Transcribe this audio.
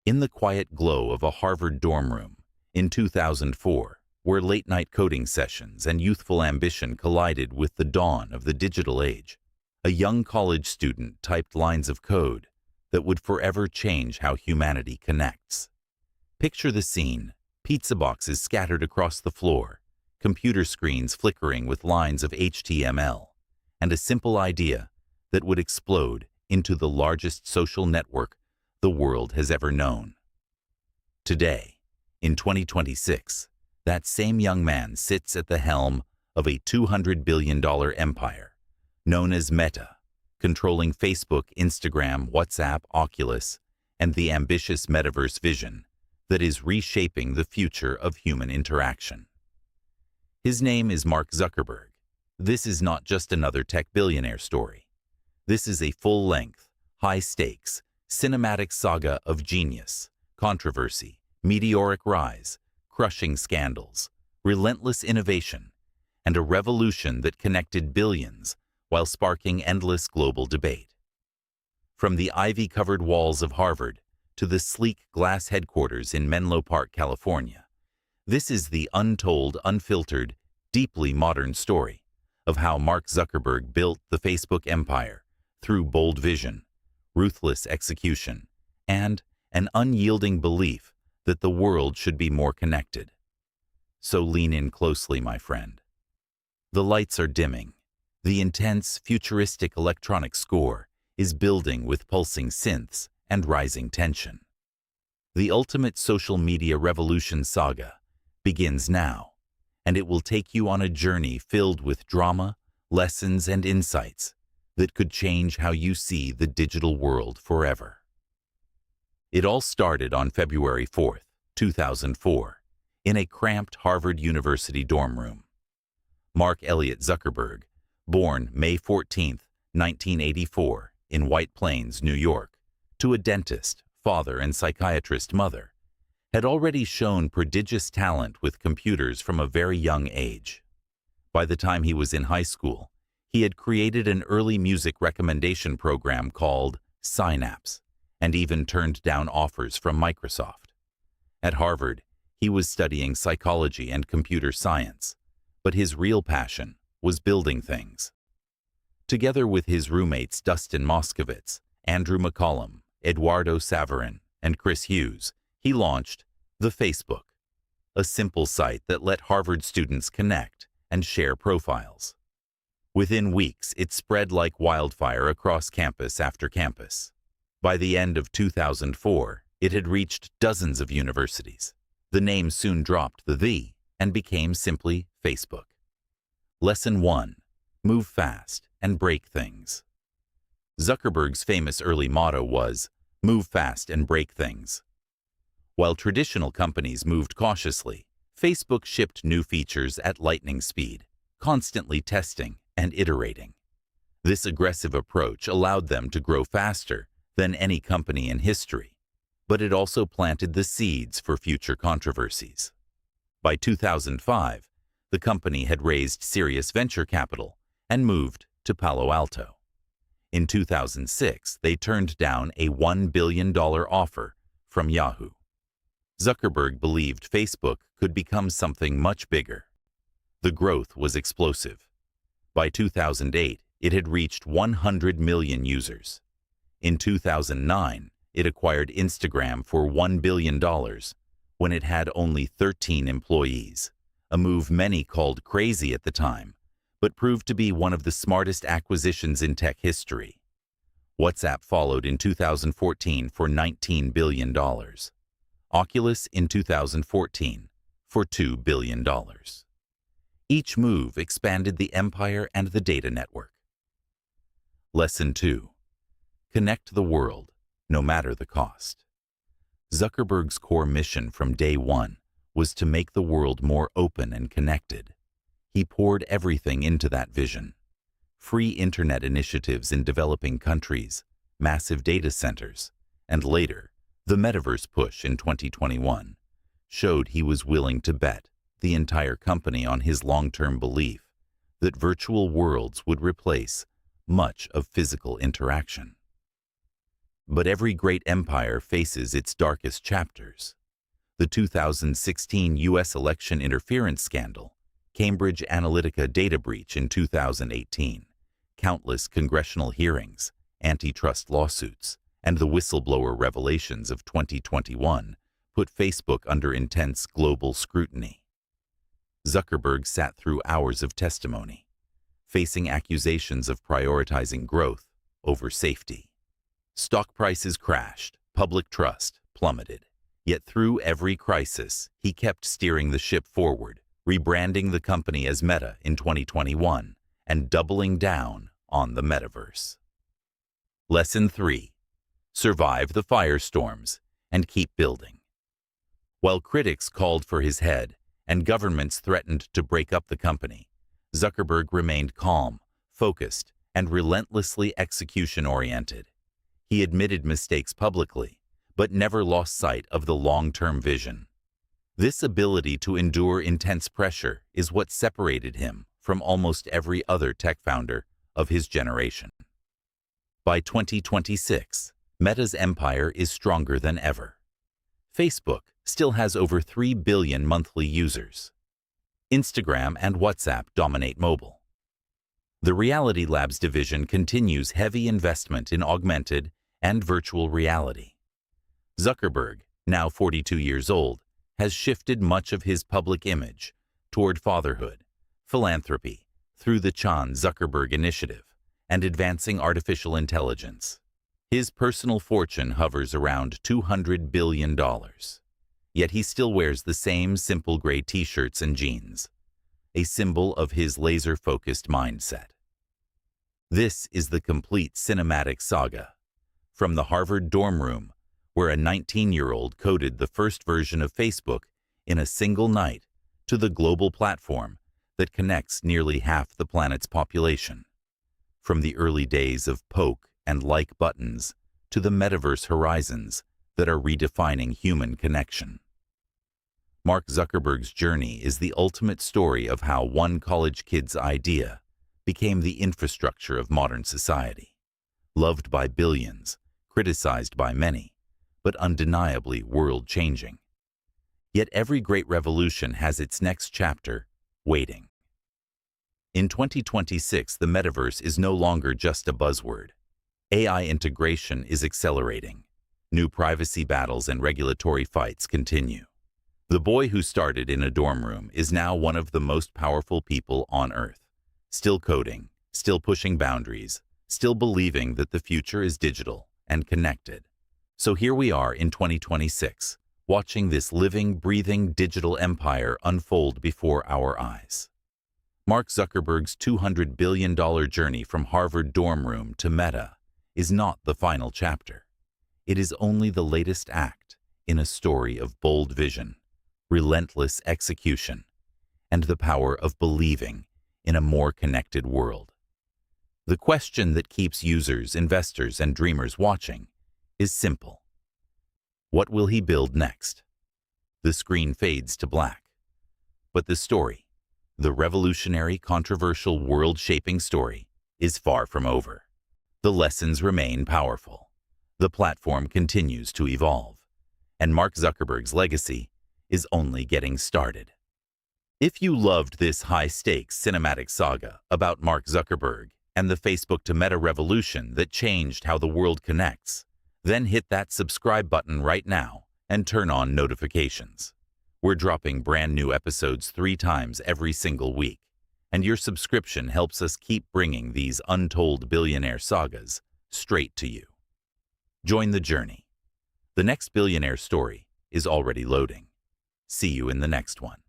In the quiet glow of a Harvard dorm room in 2004, where late-night coding sessions and youthful ambition collided with the dawn of the digital age, a young college student typed lines of code that would forever change how humanity connects. Picture the scene: pizza boxes scattered across the floor, computer screens flickering with lines of HTML, and a simple idea that would explode into the largest social network the world has ever known. Today, in 2026, that same young man sits at the helm of a $200 billion empire known as Meta, controlling Facebook, Instagram, WhatsApp, Oculus, and the ambitious metaverse vision that is reshaping the future of human interaction. His name is Mark Zuckerberg. This is not just another tech billionaire story. This is a full-length, high-stakes, cinematic saga of genius, controversy, meteoric rise, crushing scandals, relentless innovation, and a revolution that connected billions while sparking endless global debate. From the ivy-covered walls of Harvard to the sleek glass headquarters in Menlo Park, California, this is the untold, unfiltered, deeply modern story of how Mark Zuckerberg built the Facebook empire through bold vision, ruthless execution, and an unyielding belief that the world should be more connected. So lean in closely, my friend. The lights are dimming. The intense, futuristic electronic score is building with pulsing synths and rising tension. The ultimate social media revolution saga begins now, and it will take you on a journey filled with drama, lessons, and insights that could change how you see the digital world forever. It all started on February 4th, 2004, in a cramped Harvard University dorm room. Mark Elliott Zuckerberg, born May 14, 1984, in White Plains, New York, to a dentist, father, and psychiatrist mother, had already shown prodigious talent with computers from a very young age. By the time he was in high school, he had created an early music recommendation program called Synapse, and even turned down offers from Microsoft. At Harvard, he was studying psychology and computer science, but his real passion was building things. Together with his roommates Dustin Moskovitz, Andrew McCollum, Eduardo Saverin, and Chris Hughes, he launched the Facebook, a simple site that let Harvard students connect and share profiles. Within weeks, it spread like wildfire across campus after campus. By the end of 2004, it had reached dozens of universities. The name soon dropped the "the" and became simply Facebook. Lesson 1. Move fast and break things. Zuckerberg's famous early motto was, "Move fast and break things." While traditional companies moved cautiously, Facebook shipped new features at lightning speed, constantly testing and iterating. This aggressive approach allowed them to grow faster than any company in history, but it also planted the seeds for future controversies. By 2005, the company had raised serious venture capital and moved to Palo Alto. In 2006, they turned down a $1 billion offer from Yahoo. Zuckerberg believed Facebook could become something much bigger. The growth was explosive. By 2008, it had reached 100 million users. In 2009, it acquired Instagram for $1 billion when it had only 13 employees, a move many called crazy at the time, but proved to be one of the smartest acquisitions in tech history. WhatsApp followed in 2014 for $19 billion. Oculus in 2014 for $2 billion. Each move expanded the empire and the data network. Lesson 2. Connect the world, no matter the cost. Zuckerberg's core mission from day one was to make the world more open and connected. He poured everything into that vision. Free internet initiatives in developing countries, massive data centers, and later, the metaverse push in 2021 showed he was willing to bet the entire company on his long-term belief that virtual worlds would replace much of physical interaction. But every great empire faces its darkest chapters. The 2016 U.S. election interference scandal, Cambridge Analytica data breach in 2018, countless congressional hearings, antitrust lawsuits, and the whistleblower revelations of 2021 put Facebook under intense global scrutiny. Zuckerberg sat through hours of testimony, facing accusations of prioritizing growth over safety. Stock prices crashed, public trust plummeted. Yet through every crisis, he kept steering the ship forward, rebranding the company as Meta in 2021 and doubling down on the metaverse. Lesson 3. Survive the firestorms and keep building. While critics called for his head and governments threatened to break up the company, Zuckerberg remained calm, focused, and relentlessly execution-oriented. He admitted mistakes publicly, but never lost sight of the long-term vision. This ability to endure intense pressure is what separated him from almost every other tech founder of his generation. By 2026, Meta's empire is stronger than ever. Facebook still has over 3 billion monthly users. Instagram and WhatsApp dominate mobile. The Reality Labs division continues heavy investment in augmented and virtual reality. Zuckerberg, now 42 years old, has shifted much of his public image toward fatherhood, philanthropy, through the Chan Zuckerberg Initiative, and advancing artificial intelligence. His personal fortune hovers around $200 billion. Yet he still wears the same simple gray t-shirts and jeans, a symbol of his laser-focused mindset. This is the complete cinematic saga. From the Harvard dorm room, where a 19-year-old coded the first version of Facebook in a single night, to the global platform that connects nearly half the planet's population. From the early days of poke and like buttons to the metaverse horizons that are redefining human connection. Mark Zuckerberg's journey is the ultimate story of how one college kid's idea became the infrastructure of modern society. Loved by billions, criticized by many, but undeniably world-changing. Yet every great revolution has its next chapter waiting. In 2026, the metaverse is no longer just a buzzword. AI integration is accelerating. New privacy battles and regulatory fights continue. The boy who started in a dorm room is now one of the most powerful people on Earth. Still coding, still pushing boundaries, still believing that the future is digital and connected. So here we are in 2026, watching this living, breathing digital empire unfold before our eyes. Mark Zuckerberg's $200 billion journey from Harvard dorm room to Meta is not the final chapter. It is only the latest act in a story of bold vision, relentless execution, and the power of believing in a more connected world. The question that keeps users, investors, and dreamers watching is simple. What will he build next? The screen fades to black. But the story, the revolutionary, controversial, world-shaping story, is far from over. The lessons remain powerful. The platform continues to evolve. And Mark Zuckerberg's legacy is only getting started. If you loved this high-stakes cinematic saga about Mark Zuckerberg and the Facebook to Meta revolution that changed how the world connects, then hit that subscribe button right now and turn on notifications. We're dropping brand new episodes 3 times every single week, and your subscription helps us keep bringing these untold billionaire sagas straight to you. Join the journey. The next billionaire story is already loading. See you in the next one.